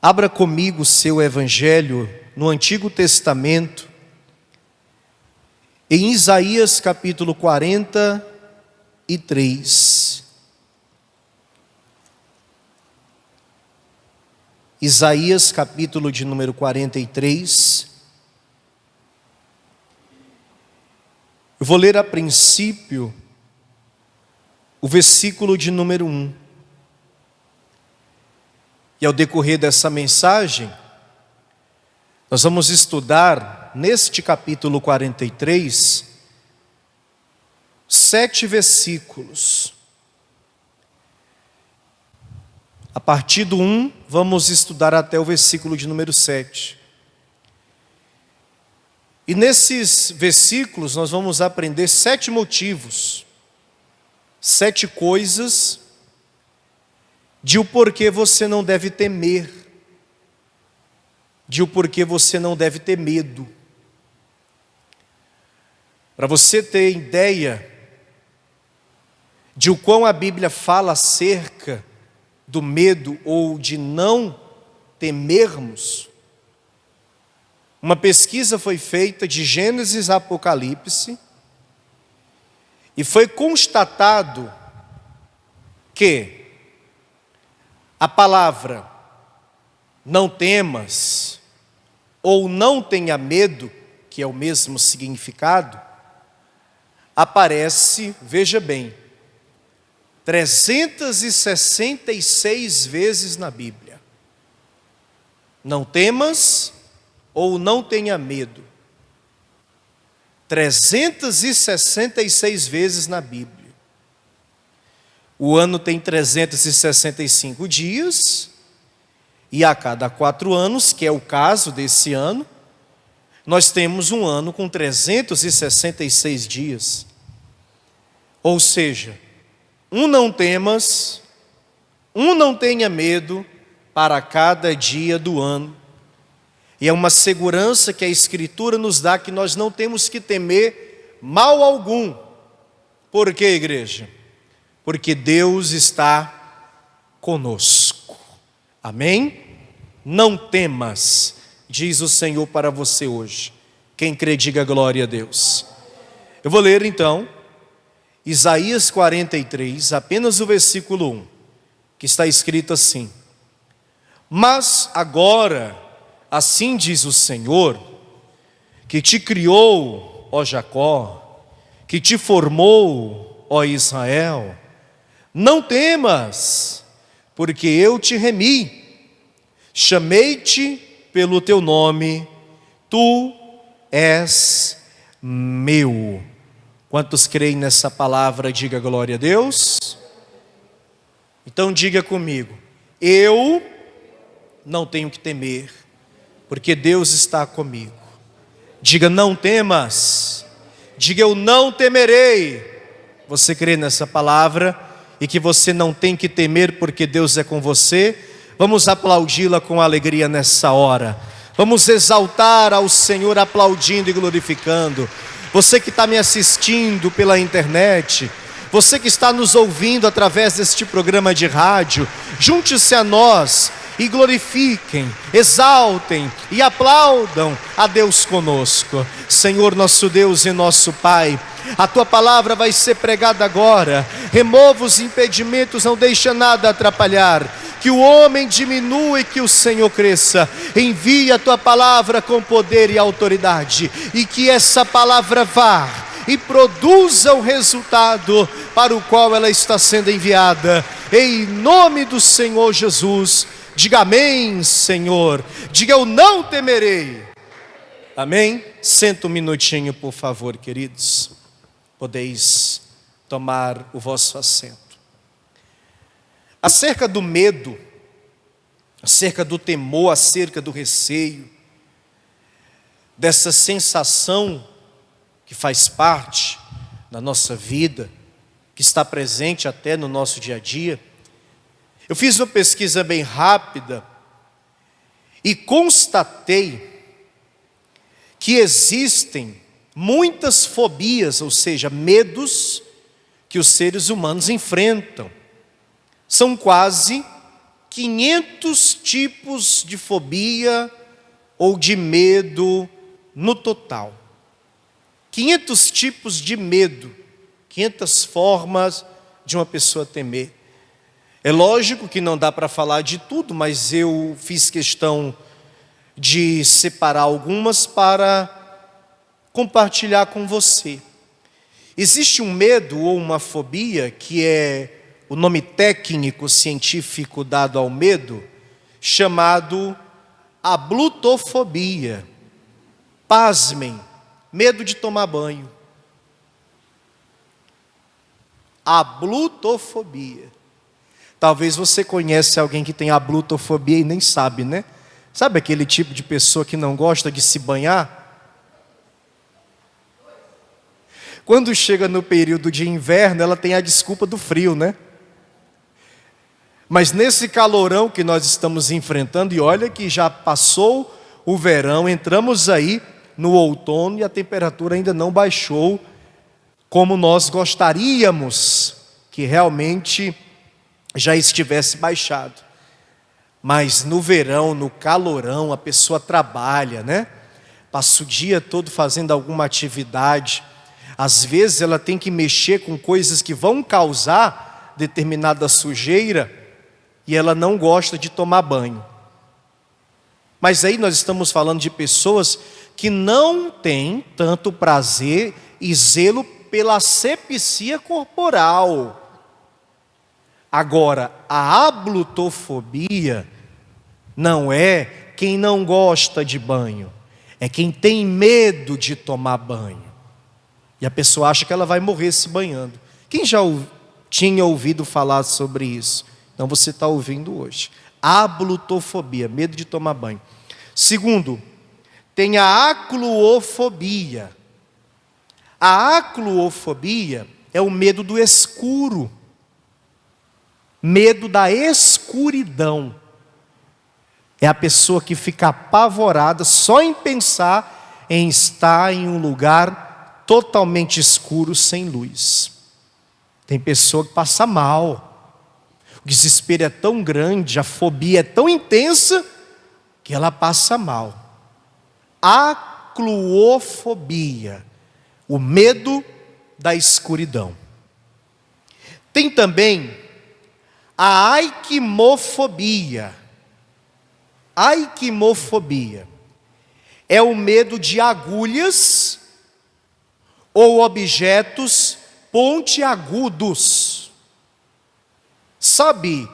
Abra comigo o seu evangelho no Antigo Testamento, em Isaías capítulo 43. Isaías capítulo de número 43. Eu vou ler a princípio o versículo de número 1. E ao decorrer dessa mensagem, nós vamos estudar neste capítulo 43, 7 versículos. A partir do 1, vamos estudar até o versículo de número 7. E nesses versículos nós vamos aprender 7 motivos, 7 coisas de o porquê você não deve temer, de o porquê você não deve ter medo. Para você ter ideia de o quão a Bíblia fala acerca do medo ou de não temermos, uma pesquisa foi feita de Gênesis a Apocalipse e foi constatado que a palavra não temas ou não tenha medo, que é o mesmo significado, aparece, veja bem, 366 vezes na Bíblia. Não temas ou não tenha medo. 366 vezes na Bíblia. O ano tem 365 dias, e a cada 4 anos, que é o caso desse ano, nós temos um ano com 366 dias. Ou seja, não temas, não tenha medo para cada dia do ano. E é uma segurança que a Escritura nos dá, que nós não temos que temer mal algum. Por quê, igreja? Porque Deus está conosco. Amém? Não temas, diz o Senhor para você hoje. Quem crê, diga glória a Deus. Eu vou ler então Isaías 43, apenas o versículo 1, que está escrito assim: Mas agora, assim diz o Senhor, que te criou, ó Jacó, que te formou, ó Israel, não temas, porque eu te remi, chamei-te pelo teu nome, tu és meu. Quantos creem nessa palavra, diga glória a Deus. Então diga comigo: eu não tenho que temer, porque Deus está comigo. Diga: não temas. Diga: eu não temerei. Você crê nessa palavra e que você não tem que temer porque Deus é com você? Vamos aplaudi-la com alegria nessa hora. Vamos exaltar ao Senhor aplaudindo e glorificando. Você que está me assistindo pela internet, você que está nos ouvindo através deste programa de rádio, junte-se a nós e glorifiquem, exaltem e aplaudam a Deus conosco. Senhor nosso Deus e nosso Pai, a Tua palavra vai ser pregada agora. Remova os impedimentos, não deixa nada atrapalhar. Que o homem diminua e que o Senhor cresça. Envia a Tua palavra com poder e autoridade, e que essa palavra vá e produza o resultado para o qual ela está sendo enviada. Em nome do Senhor Jesus. Diga amém, Senhor. Diga: eu não temerei. Amém? Senta um minutinho, por favor, queridos. Podeis tomar o vosso assento. Acerca do medo, acerca do temor, acerca do receio, dessa sensação que faz parte da nossa vida, que está presente até no nosso dia a dia, eu fiz uma pesquisa bem rápida e constatei que existem muitas fobias, ou seja, medos que os seres humanos enfrentam. São quase 500 tipos de fobia ou de medo no total. 500 tipos de medo, 500 formas de uma pessoa temer. É lógico que não dá para falar de tudo, mas eu fiz questão de separar algumas para compartilhar com você. Existe um medo ou uma fobia que é o nome técnico científico dado ao medo, chamado ablutofobia. Pasmem, medo de tomar banho. Ablutofobia. Talvez você conheça alguém que tem ablutofobia e nem sabe, né? Sabe aquele tipo de pessoa que não gosta de se banhar? Quando chega no período de inverno, ela tem a desculpa do frio, né? Mas nesse calorão que nós estamos enfrentando, e olha que já passou o verão, entramos aí no outono e a temperatura ainda não baixou como nós gostaríamos que realmente já estivesse baixado. Mas no verão, no calorão, a pessoa trabalha, né? Passa o dia todo fazendo alguma atividade. Às vezes ela tem que mexer com coisas que vão causar determinada sujeira e ela não gosta de tomar banho. Mas aí nós estamos falando de pessoas que não têm tanto prazer e zelo pela asepsia corporal. Agora, a ablutofobia não é quem não gosta de banho, é quem tem medo de tomar banho. E a pessoa acha que ela vai morrer se banhando. Quem já tinha ouvido falar sobre isso? Então você está ouvindo hoje. Ablutofobia, medo de tomar banho. Segundo, tem a acluofobia. A acluofobia é o medo do escuro. Medo da escuridão. É a pessoa que fica apavorada só em pensar em estar em um lugar totalmente escuro, sem luz. Tem pessoa que passa mal. O desespero é tão grande, a fobia é tão intensa, que ela passa mal. Acluofobia, o medo da escuridão. Tem também a aikimofobia. Aikimofobia é o medo de agulhas ou objetos pontiagudos. Sabe,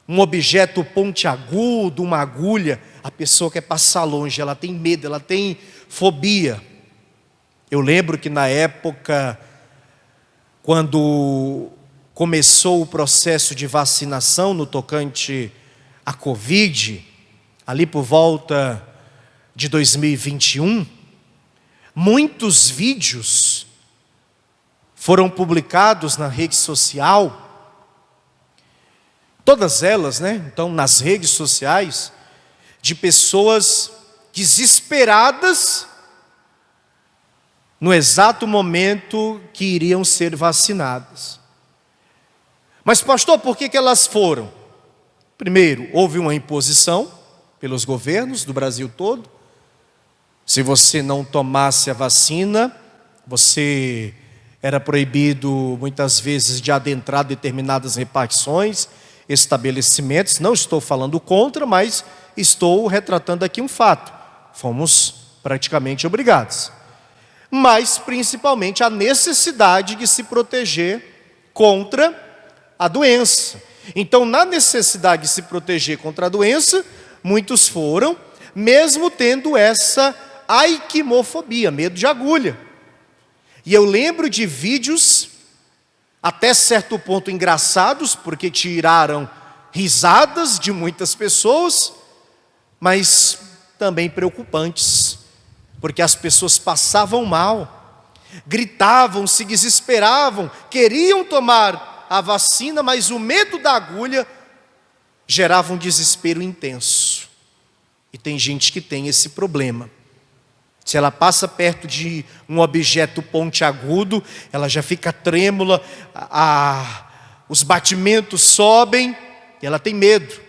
um objeto pontiagudo, uma agulha, a pessoa quer passar longe, ela tem medo, ela tem fobia. Eu lembro que na época, quando começou o processo de vacinação no tocante à Covid, ali por volta de 2021, muitos vídeos foram publicados na rede social, todas elas, né? Então, nas redes sociais, de pessoas desesperadas no exato momento que iriam ser vacinadas. Mas pastor, por que elas foram? Primeiro, houve uma imposição pelos governos do Brasil todo. Se você não tomasse a vacina, você era proibido muitas vezes de adentrar determinadas repartições, estabelecimentos. Não estou falando contra, mas estou retratando aqui um fato. Fomos praticamente obrigados. Mas principalmente a necessidade de se proteger contra a doença. Então, na necessidade de se proteger contra a doença, muitos foram, mesmo tendo essa aikimofobia, medo de agulha. E eu lembro de vídeos, até certo ponto engraçados, porque tiraram risadas de muitas pessoas, mas também preocupantes, porque as pessoas passavam mal, gritavam, se desesperavam, queriam tomar a vacina, mas o medo da agulha gerava um desespero intenso. E tem gente que tem esse problema. Se ela passa perto de um objeto pontiagudo, ela já fica trêmula, os batimentos sobem, ela tem medo.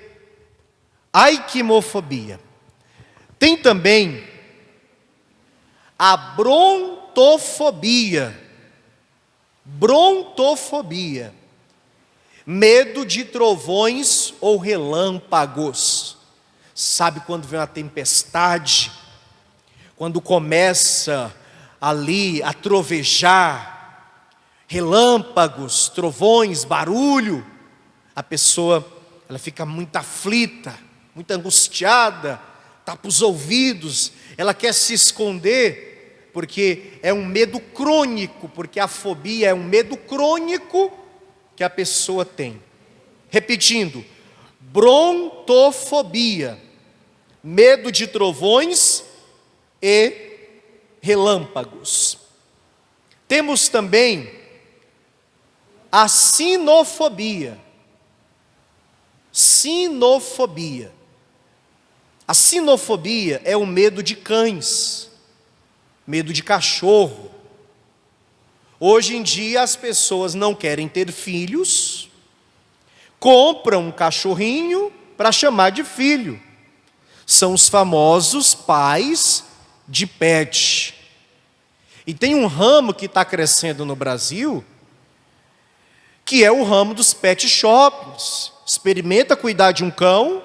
Aikimofobia. Tem também a brontofobia. Brontofobia. Medo de trovões ou relâmpagos. Sabe quando vem uma tempestade? Quando começa ali a trovejar, relâmpagos, trovões, barulho, a pessoa ela fica muito aflita, muito angustiada, tapa os ouvidos, ela quer se esconder, porque é um medo crônico, porque a fobia é um medo crônico que a pessoa tem. Repetindo, brontofobia, medo de trovões e relâmpagos. Temos também a sinofobia. Sinofobia. A sinofobia é o medo de cães, medo de cachorro. Hoje em dia as pessoas não querem ter filhos, compram um cachorrinho para chamar de filho. São os famosos pais de pet. E tem um ramo que está crescendo no Brasil, que é o ramo dos pet shops. Experimenta cuidar de um cão,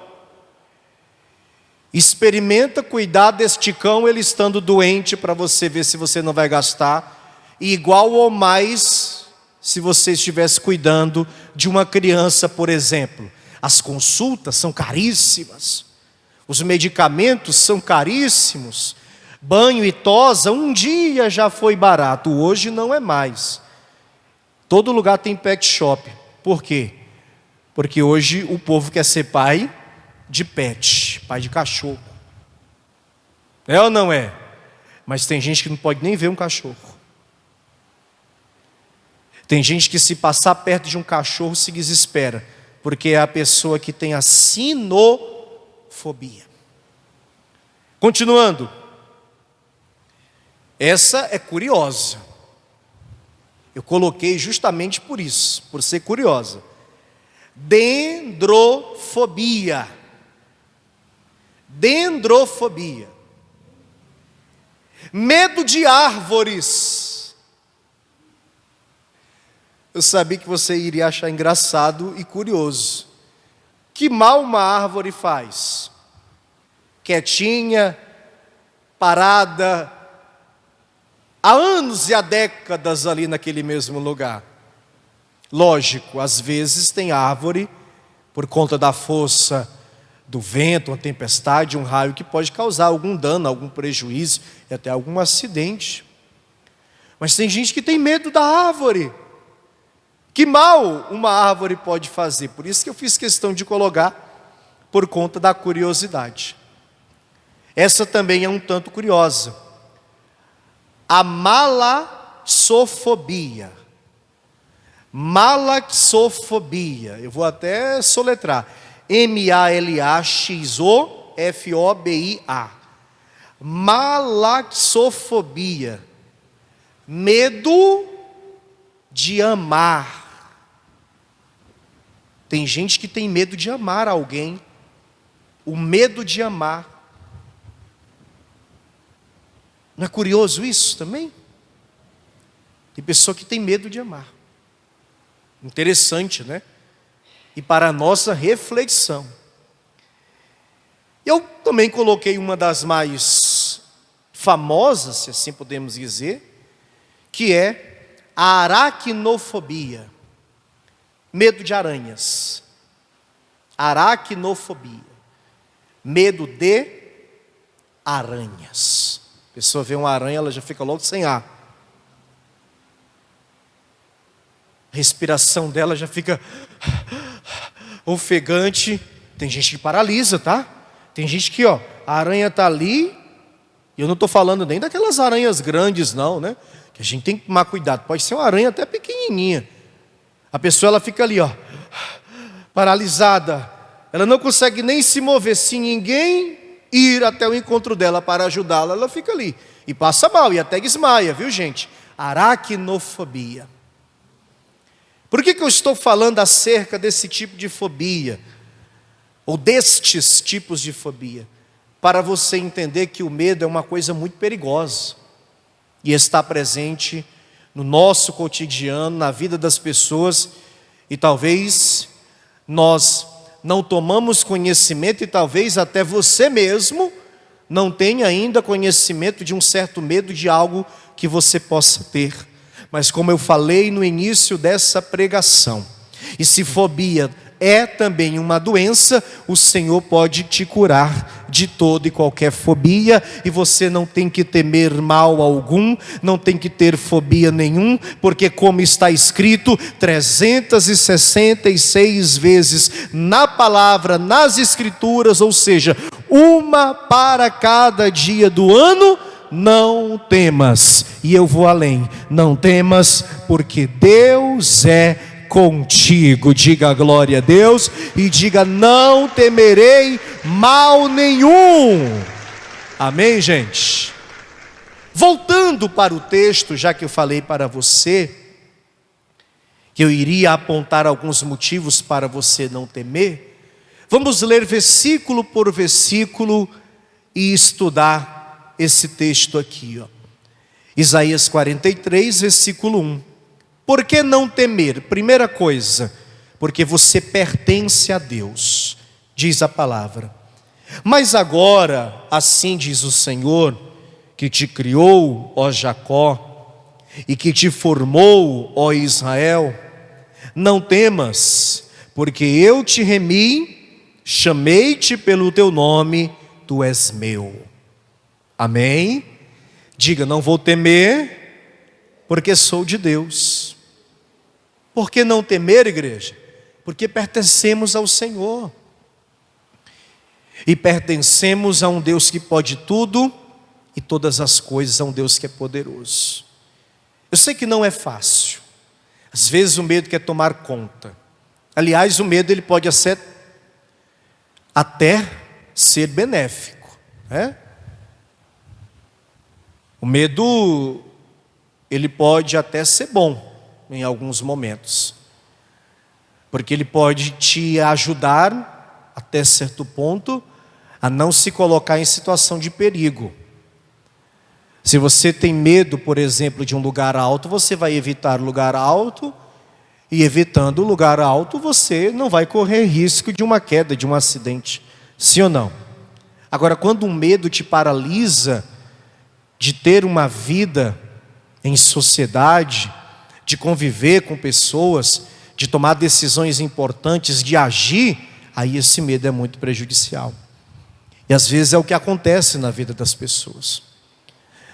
experimenta cuidar deste cão ele estando doente, para você ver se você não vai gastar igual ou mais se você estivesse cuidando de uma criança, por exemplo. As consultas são caríssimas, os medicamentos são caríssimos, banho e tosa um dia já foi barato, hoje não é mais. Todo lugar tem pet shop. Por quê? Porque hoje o povo quer ser pai de pet, pai de cachorro. É ou não é? Mas tem gente que não pode nem ver um cachorro. Tem gente que se passar perto de um cachorro se desespera, porque é a pessoa que tem a sinofobia. Continuando. Essa é curiosa. Eu coloquei justamente por isso, por ser curiosa. Dendrofobia. Dendrofobia. Medo de árvores. Eu sabia que você iria achar engraçado e curioso. Que mal uma árvore faz? Quietinha, parada, há anos e há décadas ali naquele mesmo lugar. Lógico, às vezes tem árvore, por conta da força do vento, uma tempestade, um raio, que pode causar algum dano, algum prejuízo e até algum acidente. Mas tem gente que tem medo da árvore. Que mal uma árvore pode fazer? Por isso que eu fiz questão de colocar, por conta da curiosidade. Essa também é um tanto curiosa. A malaxofobia. Malaxofobia. Eu vou até soletrar. MALAXOFOBIA. Malaxofobia. Medo de amar. Tem gente que tem medo de amar alguém. O medo de amar. Não é curioso isso também? Tem pessoa que tem medo de amar. Interessante, né? E para a nossa reflexão. Eu também coloquei uma das mais famosas, se assim podemos dizer, que é a aracnofobia. Medo de aranhas. Aracnofobia. Medo de aranhas. A pessoa vê uma aranha, ela já fica logo sem ar. A respiração dela já fica ofegante. Tem gente que paralisa, tá? Tem gente que, a aranha está ali, e eu não estou falando nem daquelas aranhas grandes não, né? Que a gente tem que tomar cuidado. Pode ser uma aranha até pequenininha. A pessoa ela fica ali, paralisada. Ela não consegue nem se mover. Se ninguém ir até o encontro dela para ajudá-la, ela fica ali. E passa mal, e até desmaia, viu gente? Aracnofobia. Por que eu estou falando acerca desse tipo de fobia? ou destes tipos de fobia, para você entender que o medo é uma coisa muito perigosa e está presente no nosso cotidiano, na vida das pessoas, e talvez nós não tomamos conhecimento, e talvez até você mesmo não tenha ainda conhecimento de um certo medo de algo que você possa ter. Mas como eu falei no início dessa pregação, e se fobia é também uma doença, o Senhor pode te curar de toda e qualquer fobia, e você não tem que temer mal algum, não tem que ter fobia nenhum, porque como está escrito 366 vezes na palavra, nas escrituras, ou seja, uma para cada dia do ano, não temas. E eu vou além, não temas, porque Deus é contigo. Diga glória a Deus e diga: não temerei mal nenhum. Amém, gente? Voltando para o texto, já que eu falei para você que eu iria apontar alguns motivos para você não temer, vamos ler versículo por versículo e estudar esse texto aqui, ó. Isaías 43, versículo 1. Por que não temer? Primeira coisa, porque você pertence a Deus, diz a palavra. Mas agora, assim diz o Senhor, que te criou, ó Jacó, e que te formou, ó Israel, não temas, porque eu te remi, chamei-te pelo teu nome, tu és meu. Amém? Diga: não vou temer, porque sou de Deus. Por que não temer, igreja? Porque pertencemos ao Senhor. E pertencemos a um Deus que pode tudo e todas as coisas, a um Deus que é poderoso. Eu sei que não é fácil. Às vezes o medo quer tomar conta. Aliás, o medo ele pode até ser benéfico, né? O medo ele pode até ser bom em alguns momentos, porque ele pode te ajudar até certo ponto a não se colocar em situação de perigo. Se você tem medo, por exemplo, de um lugar alto, você vai evitar lugar alto, e evitando o lugar alto, você não vai correr risco de uma queda, de um acidente, sim ou não? Agora, quando um medo te paralisa de ter uma vida em sociedade, de conviver com pessoas, de tomar decisões importantes, de agir, aí esse medo é muito prejudicial. E às vezes é o que acontece na vida das pessoas.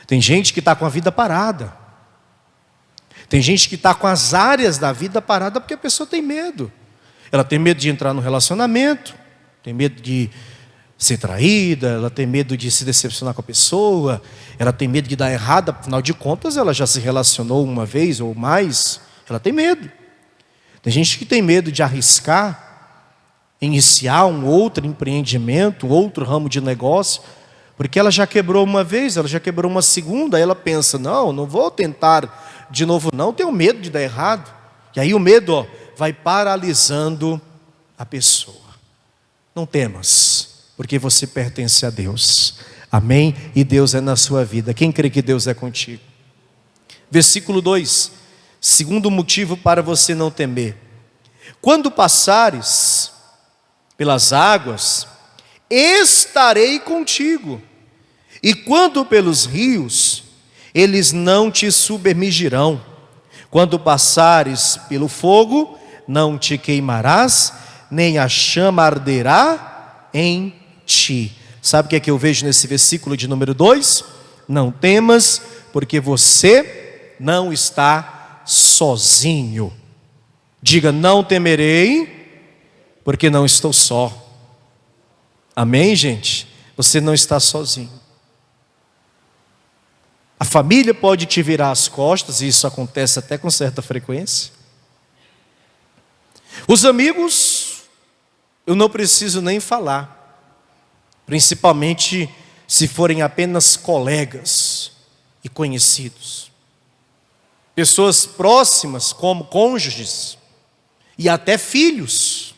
Tem gente que está com a vida parada. Tem gente que está com as áreas da vida parada porque a pessoa tem medo. Ela tem medo de entrar no relacionamento, tem medo de ser traída, ela tem medo de se decepcionar com a pessoa, ela tem medo de dar errado, afinal de contas ela já se relacionou uma vez ou mais, ela tem medo. Tem gente que tem medo de arriscar, iniciar um outro empreendimento, um outro ramo de negócio, porque ela já quebrou uma vez, ela já quebrou uma segunda, aí ela pensa: não vou tentar de novo não, tenho medo de dar errado. E aí o medo vai paralisando a pessoa. Não temas, porque você pertence a Deus. Amém? E Deus é na sua vida. Quem crê que Deus é contigo? Versículo 2. Segundo motivo para você não temer: quando passares pelas águas, estarei contigo. E quando pelos rios, eles não te submergirão. Quando passares pelo fogo, não te queimarás, nem a chama arderá em ti. Sabe o que eu vejo nesse versículo de número 2? Não temas, porque você não está sozinho. Diga: não temerei, porque não estou só. Amém, gente? Você não está sozinho. A família pode te virar as costas, e isso acontece até com certa frequência. Os amigos, eu não preciso nem falar. Principalmente se forem apenas colegas e conhecidos. Pessoas próximas, como cônjuges e até filhos.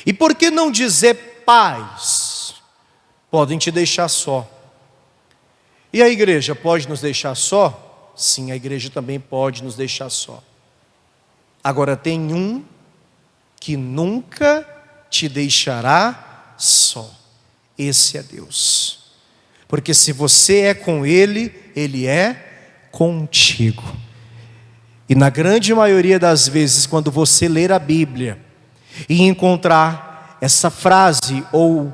E por que não dizer pais podem te deixar só? E a igreja pode nos deixar só? Sim, a igreja também pode nos deixar só. Agora tem um que nunca te deixará só. Esse é Deus. Porque se você é com Ele, Ele é contigo. E na grande maioria das vezes, quando você ler a Bíblia e encontrar essa frase, ou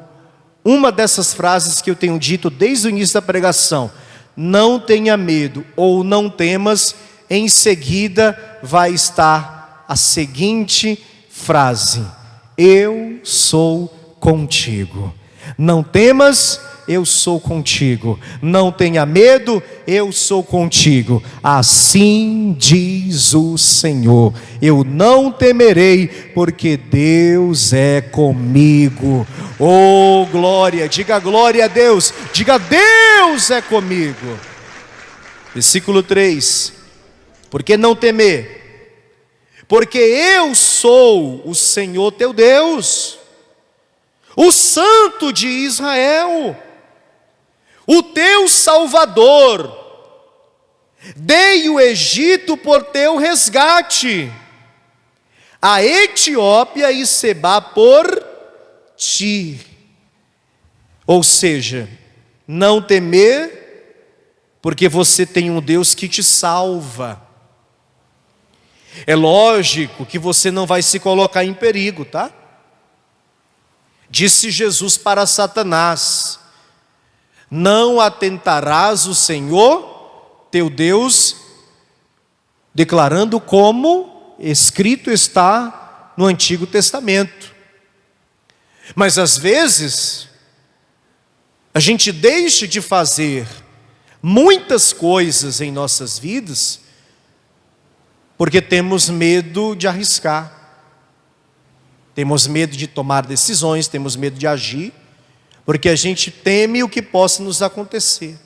uma dessas frases que eu tenho dito desde o início da pregação, não tenha medo ou não temas, em seguida vai estar a seguinte frase: eu sou contigo. Não temas, eu sou contigo. Não tenha medo, eu sou contigo. Assim diz o Senhor: eu não temerei, porque Deus é comigo. Oh, glória! Diga glória a Deus. Diga: Deus é comigo. Versículo 3. Por que não temer? Porque eu sou o Senhor teu Deus, o Santo de Israel, o teu Salvador. Dei o Egito por teu resgate, a Etiópia e Sebá por ti. Ou seja, não temer, porque você tem um Deus que te salva. É lógico que você não vai se colocar em perigo, tá? Disse Jesus para Satanás: não atentarás o Senhor teu Deus, declarando como escrito está no Antigo Testamento. Mas às vezes a gente deixa de fazer muitas coisas em nossas vidas porque temos medo de arriscar, temos medo de tomar decisões, temos medo de agir, porque a gente teme o que possa nos acontecer.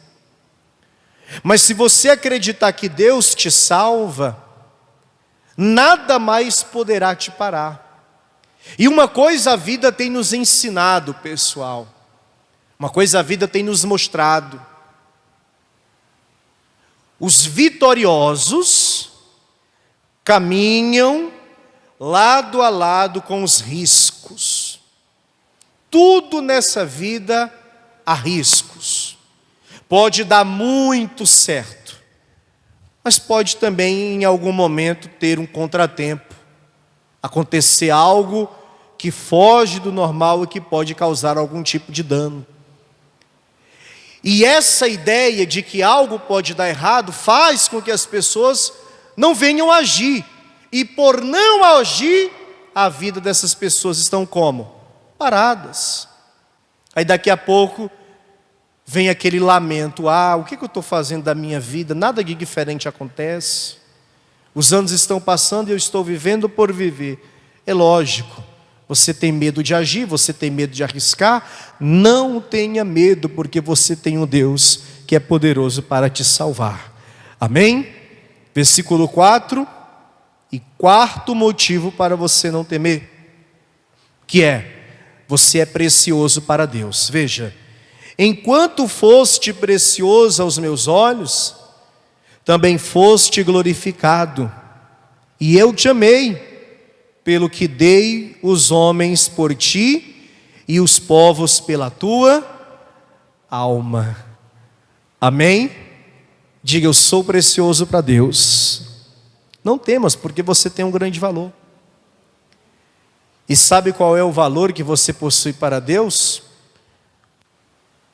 Mas se você acreditar que Deus te salva, nada mais poderá te parar. E uma coisa a vida tem nos ensinado, pessoal, uma coisa a vida tem nos mostrado: os vitoriosos caminham lado a lado com os riscos. Tudo nessa vida há riscos. Pode dar muito certo, mas pode também em algum momento ter um contratempo, acontecer algo que foge do normal e que pode causar algum tipo de dano. E essa ideia de que algo pode dar errado faz com que as pessoas não venham agir. E por não agir, a vida dessas pessoas estão como? Paradas. Aí daqui a pouco vem aquele lamento: o que eu estou fazendo da minha vida? Nada de diferente acontece. Os anos estão passando e eu estou vivendo por viver. É lógico, você tem medo de agir, você tem medo de arriscar. Não tenha medo, porque você tem um Deus que é poderoso para te salvar. Amém? Versículo 4, e quarto motivo para você não temer, que é: você é precioso para Deus. Veja: enquanto foste precioso aos meus olhos, também foste glorificado, e eu te amei, pelo que dei os homens por ti, e os povos pela tua alma. Amém? Diga: eu sou precioso para Deus. Não temas, porque você tem um grande valor. E sabe qual é o valor que você possui para Deus?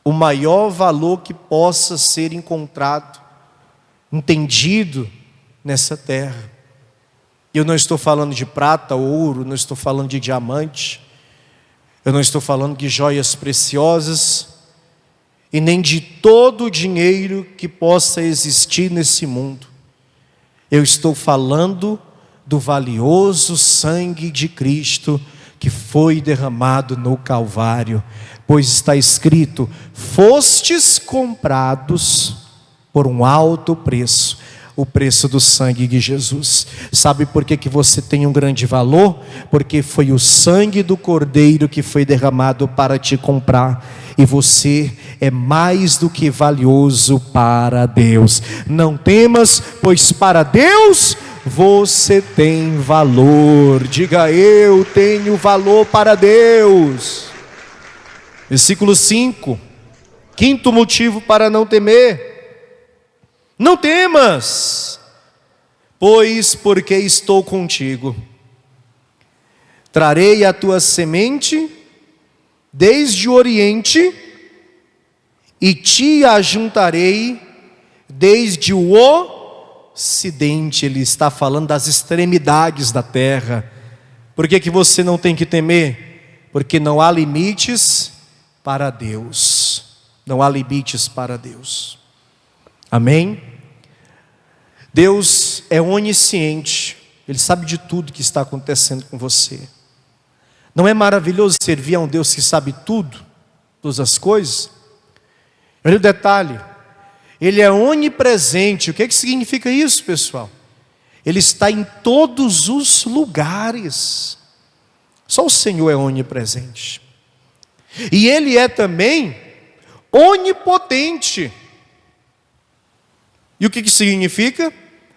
O maior valor que possa ser encontrado, entendido nessa terra. Eu não estou falando de prata, ouro, não estou falando de diamante, eu não estou falando de joias preciosas, e nem de todo o dinheiro que possa existir nesse mundo. Eu estou falando do valioso sangue de Cristo que foi derramado no Calvário, pois está escrito: fostes comprados por um alto preço. o preço do sangue de Jesus. Sabe por que você tem um grande valor? Porque foi o sangue do Cordeiro que foi derramado para te comprar. E você é mais do que valioso para Deus. Não temas, pois para Deus você tem valor. Diga: eu tenho valor para Deus. Versículo 5. Quinto motivo para não temer. Não temas, pois porque estou contigo. Trarei a tua semente desde o oriente e te ajuntarei desde o ocidente. Ele está falando das extremidades da terra. Por que você não tem que temer? Porque não há limites para Deus. Não há limites para Deus. Amém? Deus é onisciente. Ele sabe de tudo que está acontecendo com você. Não é maravilhoso servir a um Deus que sabe tudo, todas as coisas? Olha o detalhe. Ele é onipresente. O que significa isso, pessoal? Ele está em todos os lugares. Só o Senhor é onipresente. E Ele é também onipotente. E o que significa?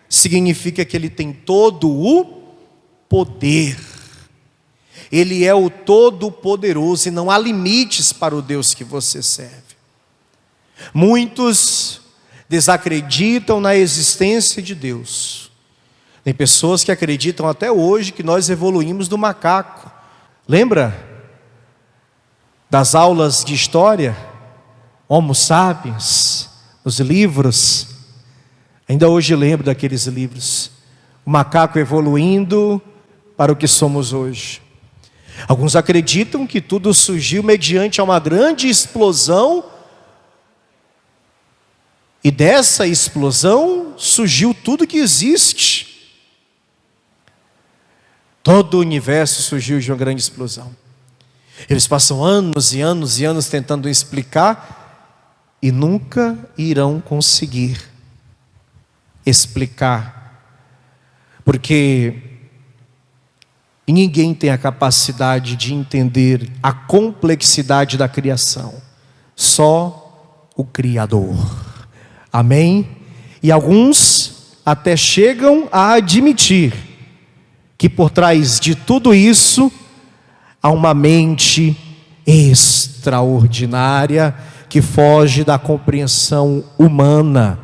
Significa que Ele tem todo o poder. Ele é o Todo-Poderoso e não há limites para o Deus que você serve. Muitos desacreditam na existência de Deus. Tem pessoas que acreditam até hoje que nós evoluímos do macaco. Lembra das aulas de história? Homo sapiens, os livros. Ainda hoje lembro daqueles livros. O macaco evoluindo para o que somos hoje. Alguns acreditam que tudo surgiu mediante uma grande explosão. E dessa explosão surgiu tudo que existe. Todo o universo surgiu de uma grande explosão. Eles passam anos e anos e anos tentando explicar e nunca irão conseguir explicar, porque ninguém tem a capacidade de entender a complexidade da criação, só o Criador. Amém? E alguns até chegam a admitir que por trás de tudo isso há uma mente extraordinária que foge da compreensão humana,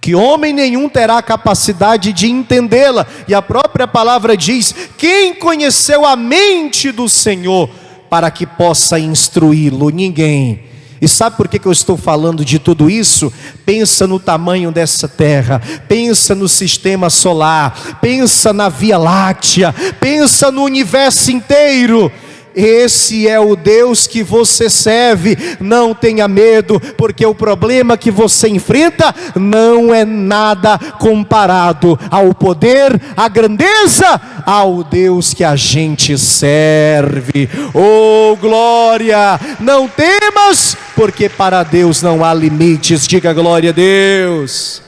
que homem nenhum terá a capacidade de entendê-la. E a própria palavra diz: quem conheceu a mente do Senhor para que possa instruí-lo? Ninguém. E sabe por que eu estou falando de tudo isso? Pensa no tamanho dessa terra, pensa no sistema solar, pensa na Via Láctea, pensa no universo inteiro. Esse é o Deus que você serve. Não tenha medo, porque o problema que você enfrenta não é nada comparado ao poder, à grandeza, ao Deus que a gente serve. Oh, glória! Não temas, porque para Deus não há limites. Diga glória a Deus.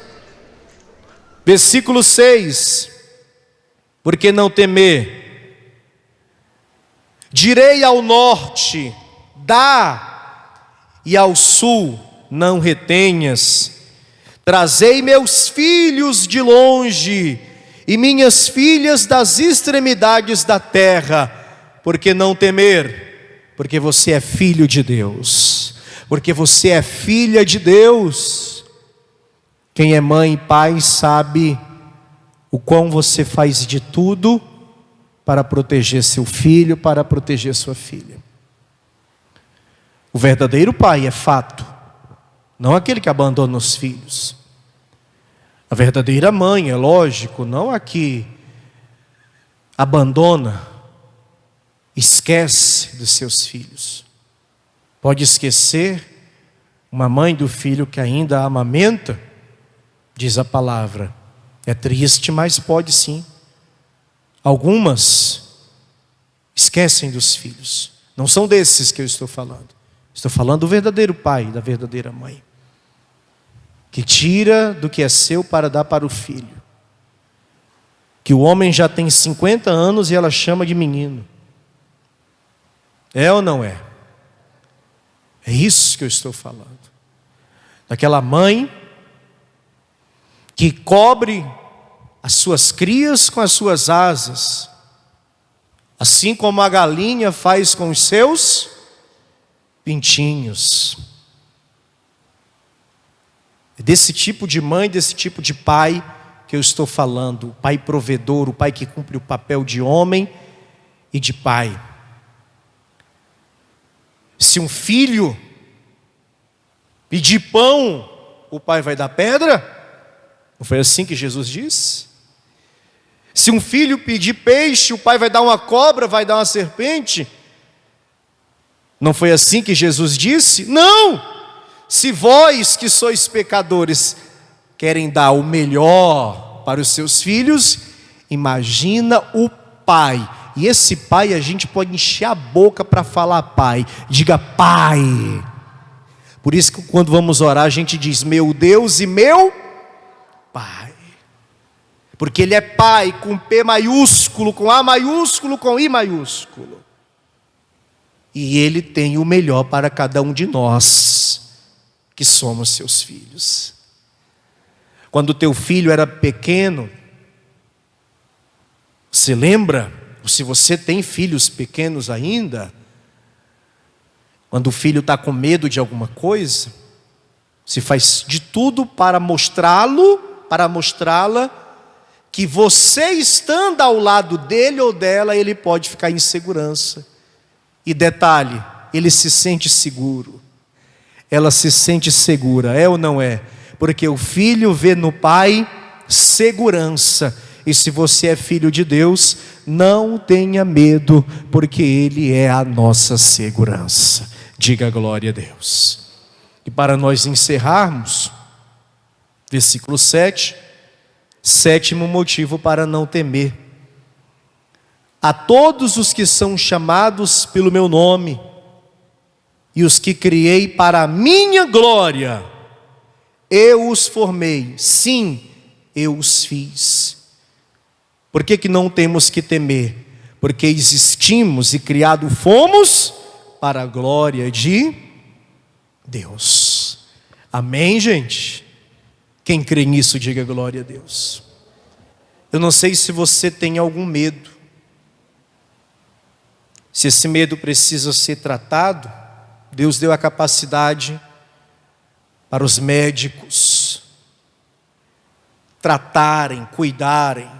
Versículo 6. Por que não temer? Direi ao norte, dá, e ao sul, não retenhas. Trazei meus filhos de longe, e minhas filhas das extremidades da terra. Por que não temer? Porque você é filho de Deus, porque você é filha de Deus. Quem é mãe e pai sabe o quão você faz de tudo para proteger seu filho, para proteger sua filha. O verdadeiro pai é fato, não aquele que abandona os filhos. A verdadeira mãe, é lógico, não a que abandona, esquece dos seus filhos. Pode esquecer uma mãe do filho que ainda amamenta? Diz a palavra. É triste, mas pode sim. Algumas esquecem dos filhos. Não são desses que eu estou falando. Estou falando do verdadeiro pai e da verdadeira mãe, que tira do que é seu para dar para o filho. Que o homem já tem 50 anos e ela chama de menino. É ou não é? É isso que eu estou falando. Daquela mãe que cobre as suas crias com as suas asas, assim como a galinha faz com os seus pintinhos. É desse tipo de mãe, desse tipo de pai que eu estou falando. O pai provedor, o pai que cumpre o papel de homem e de pai. Se um filho pedir pão, o pai vai dar pedra? Não foi assim que Jesus disse? Se um filho pedir peixe, o pai vai dar uma cobra, vai dar uma serpente? Não foi assim que Jesus disse? Não! Se vós que sois pecadores querem dar o melhor para os seus filhos, imagina o pai. E esse pai a gente pode encher a boca para falar pai. Diga pai. Por isso que quando vamos orar a gente diz meu Deus e meu pai. Porque ele é pai com P maiúsculo, com A maiúsculo, com I maiúsculo. E ele tem o melhor para cada um de nós, que somos seus filhos. Quando o teu filho era pequeno, você lembra? Se você tem filhos pequenos ainda, quando o filho está com medo de alguma coisa, se faz de tudo para mostrá-lo, para mostrá-la, que você estando ao lado dele ou dela, ele pode ficar em segurança. E detalhe, ele se sente seguro. Ela se sente segura, é ou não é? Porque o filho vê no pai segurança. E se você é filho de Deus, não tenha medo, porque ele é a nossa segurança. Diga glória a Deus. E para nós encerrarmos, versículo 7, sétimo motivo para não temer. A todos os que são chamados pelo meu nome, e os que criei para a minha glória, eu os formei, sim, eu os fiz. Por que não temos que temer? Porque existimos e criado fomos para a glória de Deus. Amém, gente? Quem crê nisso, diga glória a Deus. Eu não sei se você tem algum medo. Se esse medo precisa ser tratado, Deus deu a capacidade para os médicos tratarem, cuidarem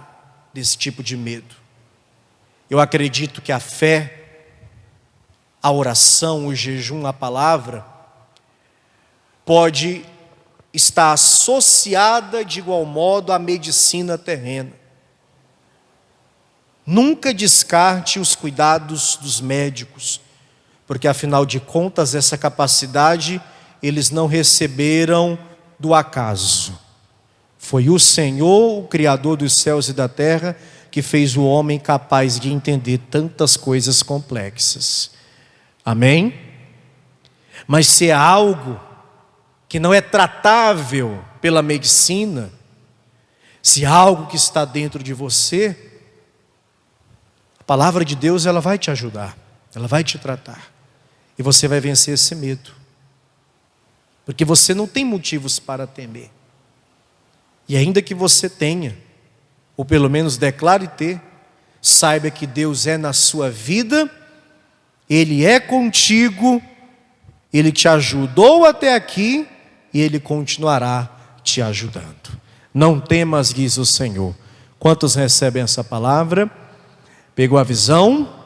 desse tipo de medo. Eu acredito que a fé, a oração, o jejum, a palavra, pode estar associada de igual modo à medicina terrena. Nunca descarte os cuidados dos médicos, porque afinal de contas essa capacidade eles não receberam do acaso. Foi o Senhor, o Criador dos céus e da terra, que fez o homem capaz de entender tantas coisas complexas. Amém? Mas se é algo que não é tratável pela medicina, se é algo que está dentro de você, a palavra de Deus ela vai te ajudar, ela vai te tratar. E você vai vencer esse medo. Porque você não tem motivos para temer. E ainda que você tenha, ou pelo menos declare ter, saiba que Deus é na sua vida, Ele é contigo, Ele te ajudou até aqui e Ele continuará te ajudando. Não temas, diz o Senhor. Quantos recebem essa palavra? Pegou a visão?